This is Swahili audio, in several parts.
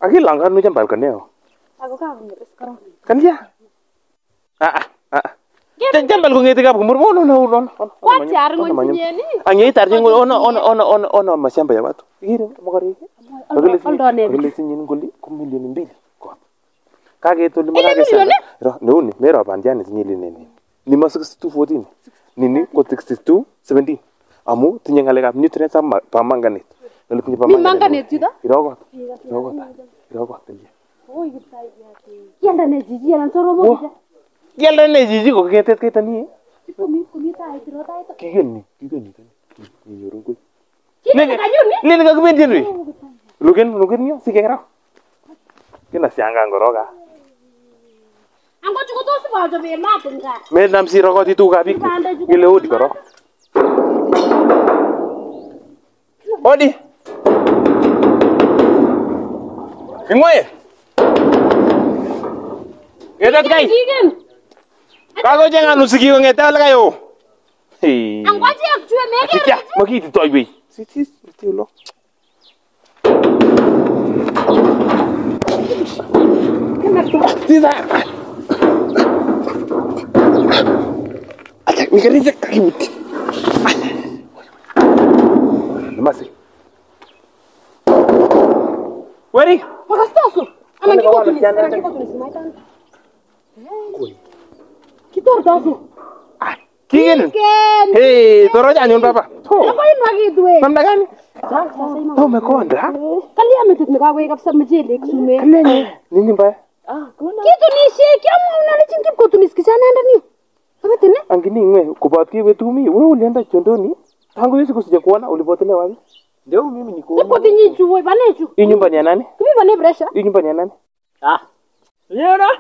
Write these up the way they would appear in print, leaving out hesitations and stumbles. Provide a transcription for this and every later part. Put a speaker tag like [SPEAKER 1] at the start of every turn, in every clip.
[SPEAKER 1] Akilang kan macam balkan dia.
[SPEAKER 2] Aku kan sekarang.
[SPEAKER 1] Kan dia. Jambal ko ngiti ka kumur ono.
[SPEAKER 2] What jar ngonye ni?
[SPEAKER 1] Anyi tar jingo ono mashamba ya watu. Igire magari. Bagale sinyin ngoli ku milioni 2 kwa. Kage to lima kage sana. Ro ni mero bandiani sinyili nene. Ni ma 6214. Nini ko 6217. Amu tinyangale ka nutrients pa manganate. Lalu punya pa
[SPEAKER 2] manganate juga?
[SPEAKER 1] Irogot. Tanya.
[SPEAKER 2] Oh, gitu aja. Yang dana jiji yang soro mo bisa.
[SPEAKER 1] Yang dana jiji kok ketet kita ni.
[SPEAKER 2] Kumi tai tiro tai to.
[SPEAKER 1] Kigen ni kan. Ni yorong ko.
[SPEAKER 2] Kini kayun ni.
[SPEAKER 1] Lini ka kumen jenri. Lugen ni si kera. Kena sianga ngoroga.
[SPEAKER 2] Angko cukup tu sebab je be maten ka.
[SPEAKER 1] Me nam si rogot itu ka bik. Gile ud karo. Odi. Ingwe. Yedat kai. Kago jangan usiki ko ngeta la kayo. Hey.
[SPEAKER 2] Ang kwaji ak juwe mege.
[SPEAKER 1] Ya, maki tu toy be. Sitis, itu lo. Sisa. Ajak mikir ni kaki buti. Masih. Wari.
[SPEAKER 2] Pagastoso. Aman kita tulis maitan. Kita ordaso.
[SPEAKER 1] Kigen. Hey, toro jangan papa.
[SPEAKER 2] Ngapain lagi itu eh?
[SPEAKER 1] Mandakan. Oh, me konda.
[SPEAKER 2] Kali ametut nikawe kapsa mjele kusume.
[SPEAKER 1] Nini mbaya?
[SPEAKER 2] Kitu ni sheki amu unanichingip ko tunisikizana ndani. Ametene?
[SPEAKER 1] Angini ngwe kubatki wetumi wewe ulienda chondoni. Tangu hizo kusija kuona ulipotelea wapi? Ndio mimi niko.
[SPEAKER 2] Niko tinyichu wewe banechu.
[SPEAKER 1] Hii nyumba ni ya nani?
[SPEAKER 2] Kimi bane pressure?
[SPEAKER 1] Hii nyumba ni ya nani?
[SPEAKER 3] You know?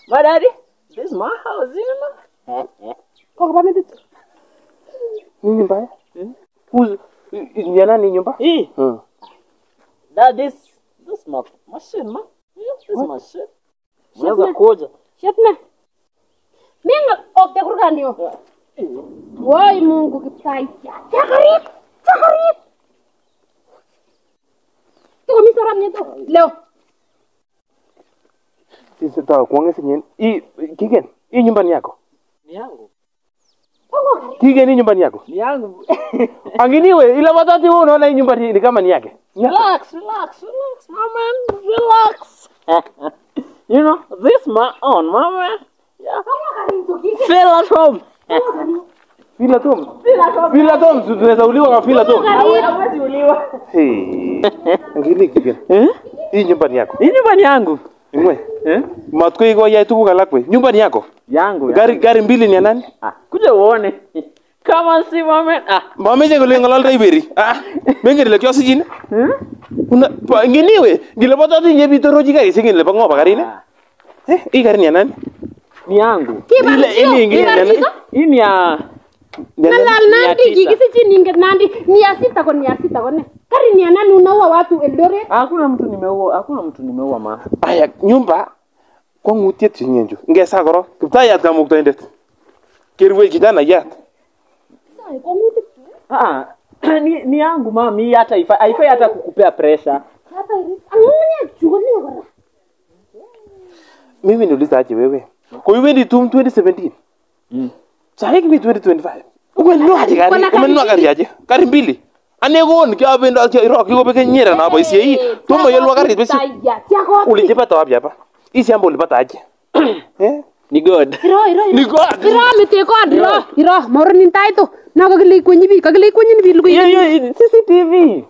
[SPEAKER 3] My daddy, this is my house, you know?
[SPEAKER 2] Koko bametu.
[SPEAKER 1] Nini mbaya? Ni ya nani nyumba?
[SPEAKER 3] Dad, this my shit, man. This is my shit. Unaweza kuja.
[SPEAKER 2] Shetna. Minga okte kurganio. Woi Mungu kipai. Chakarit. Tuko misora mnyeto. Leo.
[SPEAKER 1] Sisi tawa kuongeza nyen. Kigen, hii nyumba ni yako?
[SPEAKER 3] Ni yangu.
[SPEAKER 1] Kigen, hii nyumba ni yako?
[SPEAKER 3] Ni yangu.
[SPEAKER 1] Anginiwe ila watati wewe unaona hii nyumba ni kama ni yake.
[SPEAKER 3] Relax, my man. Relax. You know, this my own, my man. Yeah. Feel at home.
[SPEAKER 1] Fila tom, tunaweza uliwa kwa fila tom.
[SPEAKER 3] Hawezi uliwa.
[SPEAKER 1] Hey. Angini kigen. Hii nyumba ni yako?
[SPEAKER 3] Hii nyumba ni yangu.
[SPEAKER 1] Ingwe. Matko iko ya tuku kalakwe. Nyumba ni yako?
[SPEAKER 3] Yangu.
[SPEAKER 1] Gari mbili ni ya nani?
[SPEAKER 3] Kuja uone. Come on, see my man.
[SPEAKER 1] Mama je kule ngalal iberi. Mengi le kyo sijine. Una nginiwe, gile bota ti nyebi toroji gari singin le pango bagari ne. Hii gari ni ya nani?
[SPEAKER 3] Ni yangu.
[SPEAKER 1] Ile ingine ni nani?
[SPEAKER 3] Hii ni ya
[SPEAKER 2] Nalal nandi gigisi chini inget nandi ni ya sita kone. Kari ni ya nani unaua watu Eldoret?
[SPEAKER 3] Hakuna mtu nimeua ma.
[SPEAKER 1] Aya nyumba kwa ngutiet chinyenju. Ngesa koro. Kiptayat ka mukto indet. Kirwe kijana yat.
[SPEAKER 3] Ni yangu mami hata haifai hata kukupea pressure.
[SPEAKER 2] Hata amunya chugoni kora.
[SPEAKER 1] Mimi niuliza aje wewe. Kwa hiyo ni 2017. Sasa hivi 2025. Umenunua aje gari? Umenunua gari aje? Gari mbili. Anego ni kwa bendo kwa iro kwa beke nyera na boy hii. Tomo yelwa gari besi. Ulijipata wapi hapa? Hii shamba ulipata aje?
[SPEAKER 3] Ni good.
[SPEAKER 1] Ni god.
[SPEAKER 2] Iro mete god iro morning taito. Na kagili kwenye bi lugo.
[SPEAKER 3] Yo CCTV.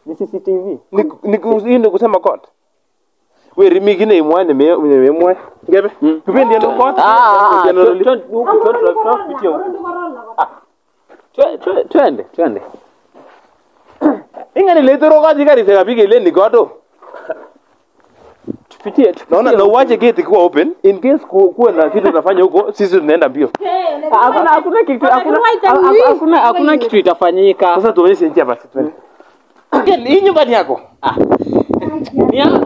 [SPEAKER 3] Ni CCTV.
[SPEAKER 1] Ni kusema god. Wewe migine imwane memwe. Ngebe. Kupendi ndo god.
[SPEAKER 3] Twende.
[SPEAKER 1] Ingani letoro gadi gari sasa bige ile ni godo.
[SPEAKER 3] Tupitie.
[SPEAKER 1] Naona na uache gate kuwa open in case kuwa na kitu tunafanya huko sisi tunaenda mbio.
[SPEAKER 3] Hakuna kitu itafanyika.
[SPEAKER 1] Sasa tuonyeshe njia basi twende. Hii nyumba ni yako?
[SPEAKER 3] Ni yangu.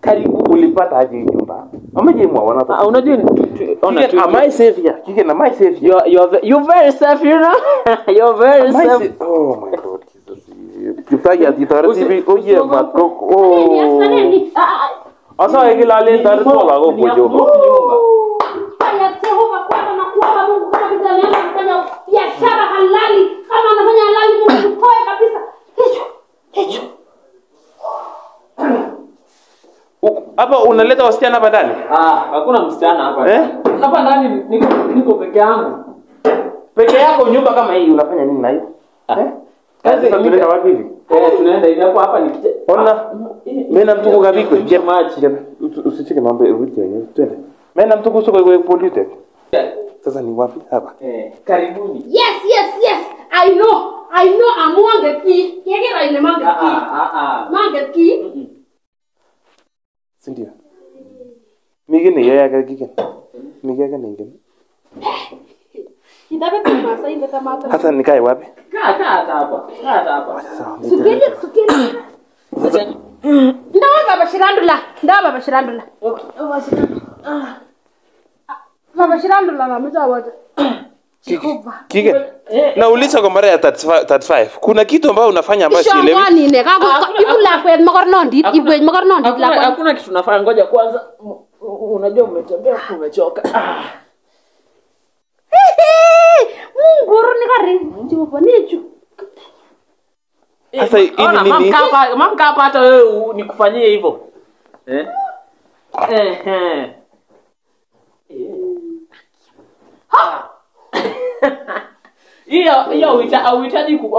[SPEAKER 1] Karibu ulipata aje nyumba? Amaje mwa wana.
[SPEAKER 3] Unajua
[SPEAKER 1] Kigen, am I safe here? Kigen, am I safe here?
[SPEAKER 3] You're very safe, you know. You're very safe.
[SPEAKER 1] Oh my God, Jesus. Kitaya ditarati bi oye matko. Oh. Asa egilale tarati wala go bojo.
[SPEAKER 2] Haya Jehova kwa na kuomba Mungu kama vile leo kufanya biashara halali kama anafanya halali Mungu tukoe kabisa. Hicho.
[SPEAKER 1] Hapa unaleta wasichana hapa ndani?
[SPEAKER 3] Hakuna msichana hapa. Hapa ndani niko peke yangu.
[SPEAKER 1] Peke yako nyumba kama hii unafanya nini na hii? Kazi tunaenda wapi hivi?
[SPEAKER 3] Tunaenda hivi hapa nikije.
[SPEAKER 1] Ona. Mimi na mtuko kabiko je maji. Usicheke mambo ya vitu yenyewe. Twende. Mimi na mtuko soko kwa polite. Sasa ni wapi hapa?
[SPEAKER 3] Karibuni.
[SPEAKER 2] Yes. I know among the kegera ile manget ki.
[SPEAKER 1] Sindio. Migine yaya kagiken. Migega ningine.
[SPEAKER 2] Kitabe tumasa ile tamata.
[SPEAKER 1] Sasa nikae wapi?
[SPEAKER 3] Kaa hapa.
[SPEAKER 2] Sukeli. Ndawa baba shirandula. Okay. Baba shirandula mamita wote.
[SPEAKER 1] Kigen. Nauliza kwa mara ya 35. Kuna kitu ambayo unafanya ambacho sielewi.
[SPEAKER 2] Shongani ne kako ibula kwet makornondit, ibwej makornondit la.
[SPEAKER 3] Hakuna kitu nafanya, ngoja kwanza. Unajua umetembea umechoka.
[SPEAKER 2] Mungu ni kari. Ndio nichu.
[SPEAKER 1] Sasa hii ni nini?
[SPEAKER 3] Mama hapa hata wewe nikufanyie hivyo.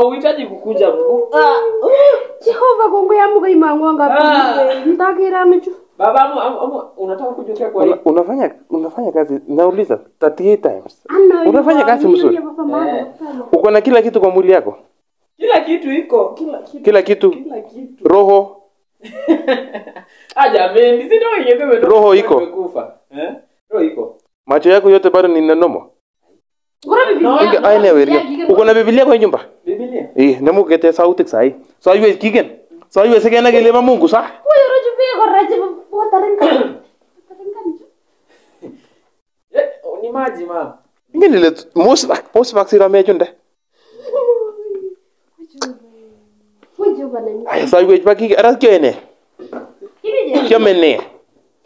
[SPEAKER 3] Uhitaji kukuja.
[SPEAKER 2] Jehova Kongo ya Mungu imangwanga pili. Nitakira michu.
[SPEAKER 3] Baba unataka kujotea kwa hiyo.
[SPEAKER 1] Unafanya kazi nauliza 38 times. Unafanya kazi mzuri. Uko na kila kitu kwa mwili yako?
[SPEAKER 3] Kila kitu iko,
[SPEAKER 1] Kila kitu. Roho.
[SPEAKER 3] Jamani, si ndio yenyewe
[SPEAKER 1] roho iko.
[SPEAKER 3] Roho iko.
[SPEAKER 1] Macho yako yote bado ni nomo. Uko na Biblia kwa nyumba?
[SPEAKER 3] Biblia.
[SPEAKER 1] Nemu kete sauti sahi. So iwe kigen. So iwe sekena gelema Mungu sa?
[SPEAKER 3] Ni maji mama.
[SPEAKER 1] Ngine le most vaccine mejonde. Ay so iwe baki arakyo ene. Kyomene.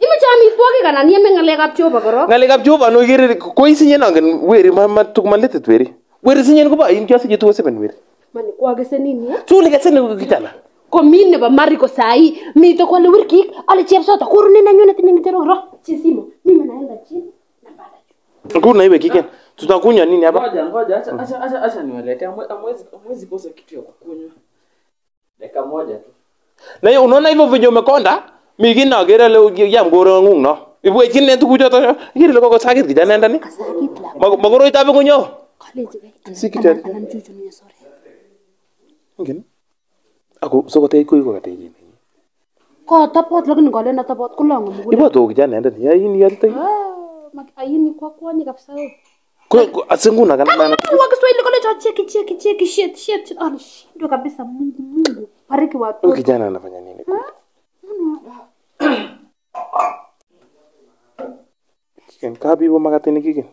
[SPEAKER 2] Imechami twoki kana nieme ngalekab Jehova korok.
[SPEAKER 1] Ngalekab Jehova no gere ko isinye nangen weri mama tukmaletet weri. Weri sinye ko ba in kiasi jitu 7 weri.
[SPEAKER 2] Mani kwagese nini?
[SPEAKER 1] Tuli kesene kitana.
[SPEAKER 2] Komin nebo Mariko sai mito kwa lewirkik ale chepsota kurune nanyone tinye ngitero ro chisimo mimi naenda chini na baada.
[SPEAKER 1] Kuna iwe kiken. Tutakunywa nini hapa?
[SPEAKER 3] Ngoja acha niwalete. Mwezi kosa kitu ya kukunywa. Dakika moja tu.
[SPEAKER 1] Na hiyo unaona hivyo venye umekonda? Mimi nagera leo ya mgoro ngung no. Ibwe kine tukuja to. Ngiri loko sakit kijana ndani.
[SPEAKER 2] Sakit la.
[SPEAKER 1] Magoro itabe kunyo.
[SPEAKER 2] College kai.
[SPEAKER 1] Sikitari.
[SPEAKER 2] Anamchuchu ni sore.
[SPEAKER 1] Ngine. Ako soko tay ko iko katay ni.
[SPEAKER 2] Ko tapot lakini ngole na tapot kulongo mugule.
[SPEAKER 1] Ibo to kijana ndani. Ya yini yalta.
[SPEAKER 2] Ayini kwa kwani kabisa wewe.
[SPEAKER 1] Ko asinguna kana bana.
[SPEAKER 2] Kwa Kiswahili kole cha cheki shit. Ndio kabisa Mungu. Bariki watu.
[SPEAKER 1] Kijana anafanya nini? Kiken kabi bo magatini kiken.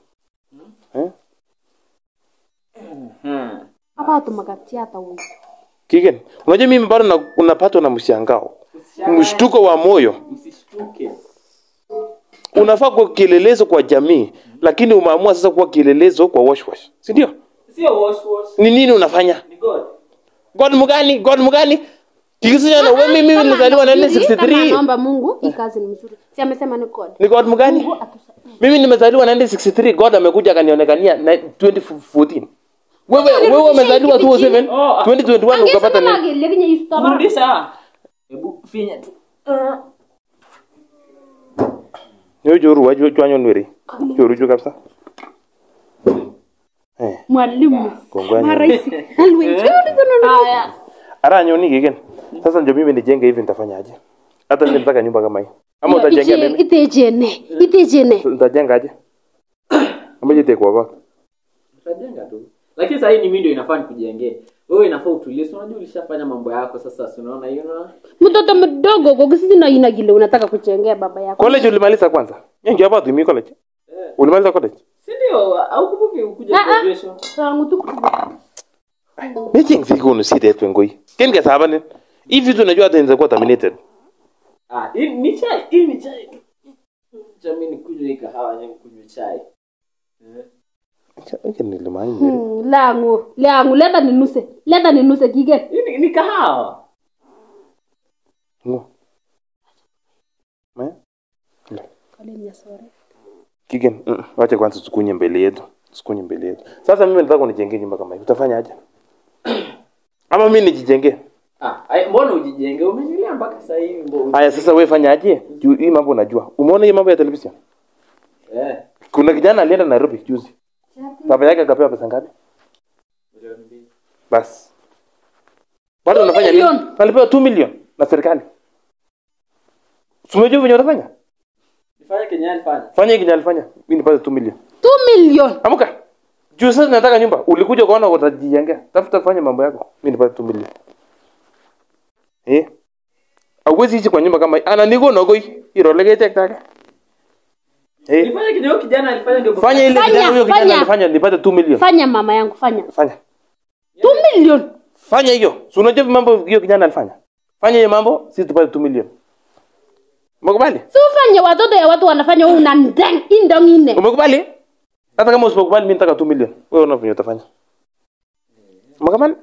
[SPEAKER 2] Hapa tu magatiata huko.
[SPEAKER 1] Kiken, unajua mimi bado unapatwa na mshangao. Mshtuko wa moyo.
[SPEAKER 3] Usishtuke.
[SPEAKER 1] Unafaa kuwa kielelezo kwa jamii, lakini umeamua sasa kuwa kielelezo kwa wash. Si ndio?
[SPEAKER 3] Sio wash.
[SPEAKER 1] Ni nini unafanya?
[SPEAKER 3] Ni God.
[SPEAKER 1] God mugani? Kikisanya wewe mimi nilizaliwa na 1963.
[SPEAKER 2] Naomba Mungu, hii kazi ni mzuri. Si amesema ni God.
[SPEAKER 1] Ni God mugani? Mimi nimezaliwa na 1963, God amekuja akanionekania na 2014. Wewe umezaliwa 2007, 2021 ukapata nini?
[SPEAKER 3] Rudisha. Hebu finya tu.
[SPEAKER 1] Joru wajwanyo nweri. Joru kabisa.
[SPEAKER 2] Mwalimu.
[SPEAKER 1] Maraisi.
[SPEAKER 2] Haya.
[SPEAKER 1] Ara nyoni kigen. Sasa ndio mimi nijenge hivi nitafanyaje? Hata nitaka nyumba kama hii. Ama utajengea mimi?
[SPEAKER 2] Itejene.
[SPEAKER 1] Utajenga aje? Ama jite kwa kwa.
[SPEAKER 3] Utajenga tu. Lakini sasa hii ni mimi ndio inafaa nikujengee. Wewe inafaa utulie. Si unajua ulishafanya mambo yako sasa si unaona hiyo.
[SPEAKER 2] Mtoto mdogo kwa kisiji na ina kile unataka kuchengea baba yako.
[SPEAKER 1] College ulimaliza kwanza? Nyingi hapa tu mimi college. Ulimaliza college?
[SPEAKER 3] Si ndio? Au kumbuki ukuja graduation?
[SPEAKER 2] Sangu tu.
[SPEAKER 1] Meeting ziko shida yetu ngoi. Ken ke sabani. Hivi tu unajua hata inaweza kuwa terminated.
[SPEAKER 3] Hii ni chai. Jamani kunywa kahawa na kunywa chai.
[SPEAKER 1] Acha nilimani.
[SPEAKER 2] Langu leta ninuse kige.
[SPEAKER 3] Hii ni kahawa.
[SPEAKER 1] No.
[SPEAKER 2] Kale ni sore.
[SPEAKER 1] Kigen, wacha kwanza tukunye mbele yetu. Sasa mimi nataka unijengee nyumba kama hii. Utafanya aje? Ama mimi nijijengee?
[SPEAKER 3] Mbona ujijenge? Umenilia mpaka sasa hivi mbona?
[SPEAKER 1] Haya sasa wewe fanya aje? Hii mambo unajua. Umeona hii mambo ya television? Kuna kijana alienda Nairobi juzi. Baba yake akapewa pesa ngapi?
[SPEAKER 3] Milioni 2.
[SPEAKER 1] Bas. Bado unafanya nini? Alipewa 2 million na serikali. Umejua venye unafanya?
[SPEAKER 3] Nifanye Kenya alifanya.
[SPEAKER 1] Fanya alifanya. Mimi nipate 2 million.
[SPEAKER 2] 2 million.
[SPEAKER 1] Amuka. Juu sasa nataka nyumba. Ulikuja kuona utajijengea. Tafuta fanya mambo yako. Mimi nipate 2 million. Hauwezi ishi kwa nyumba kama hii. Ananigo nogoi. Hilo legete taka.
[SPEAKER 3] Nifanye Kenya kijana alifanya ndio.
[SPEAKER 1] Fanya ile kijana alifanya nipate 2 million.
[SPEAKER 2] Fanya mama yangu fanya.
[SPEAKER 1] 2
[SPEAKER 2] million.
[SPEAKER 1] Fanya hiyo. Si unajua mambo hiyo kijana alifanya. Fanya hiyo mambo sisi tupate 2 million. Umekubali?
[SPEAKER 2] Si ufanye watoto ya watu wanafanya wewe una ndang indongine.
[SPEAKER 1] Umekubali? Hata kama usipokubali mimi nataka 2 million. Wewe unafanya utafanya. Umekubali?